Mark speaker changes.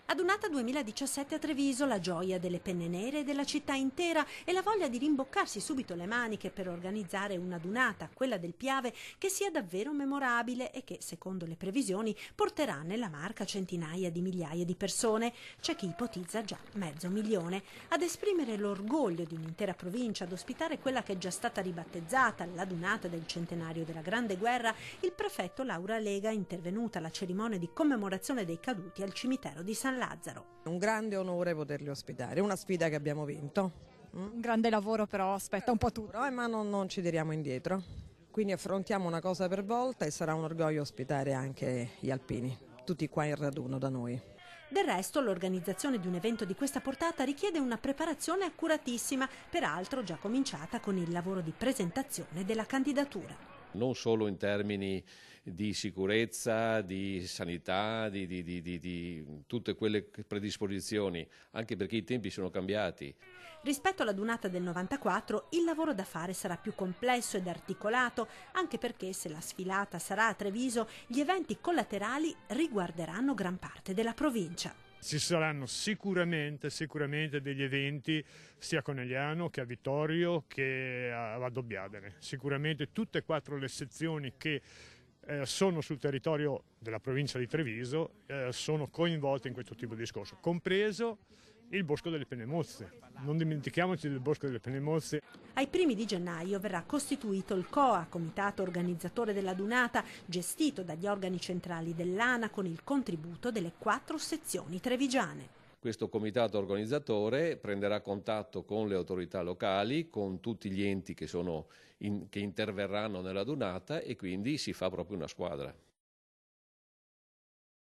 Speaker 1: Adunata 2017 a Treviso, la gioia delle penne nere e della città intera e la voglia di rimboccarsi subito le maniche per organizzare un'adunata, quella del Piave, che sia davvero memorabile e che, secondo le previsioni, porterà nella Marca centinaia di migliaia di persone. C'è chi ipotizza già 500.000. Ad esprimere l'orgoglio di un'intera provincia, ad ospitare quella che è già stata ribattezzata l'adunata del centenario della Grande Guerra, il prefetto Laura Lega è intervenuta alla cerimonia di commemorazione dei caduti al cimitero di San Lazzaro.
Speaker 2: Un grande onore poterli ospitare, una sfida che abbiamo vinto.
Speaker 3: Un grande lavoro però aspetta un po' tutto.
Speaker 2: Ma non ci tiriamo indietro, quindi affrontiamo una cosa per volta e sarà un orgoglio ospitare anche gli alpini, tutti qua in raduno da noi.
Speaker 1: Del resto, l'organizzazione di un evento di questa portata richiede una preparazione accuratissima, peraltro già cominciata con il lavoro di presentazione della candidatura.
Speaker 4: Non solo in termini di sicurezza, di sanità, di tutte quelle predisposizioni, anche perché i tempi sono cambiati.
Speaker 1: Rispetto alla dunata del 94, il lavoro da fare sarà più complesso ed articolato, anche perché se la sfilata sarà a Treviso, gli eventi collaterali riguarderanno gran parte della provincia.
Speaker 5: Ci saranno sicuramente degli eventi sia a Conegliano che a Vittorio che a Dobbiadene. Sicuramente tutte e quattro le sezioni che sono sul territorio della provincia di Treviso sono coinvolte in questo tipo di discorso, compreso il Bosco delle Penemozze. Non dimentichiamoci del Bosco delle Penemozze.
Speaker 1: Ai primi di gennaio verrà costituito il COA, comitato organizzatore della dunata, gestito dagli organi centrali dell'ANA con il contributo delle 4 sezioni trevigiane.
Speaker 4: Questo comitato organizzatore prenderà contatto con le autorità locali, con tutti gli enti che interverranno nella dunata e quindi si fa proprio una squadra.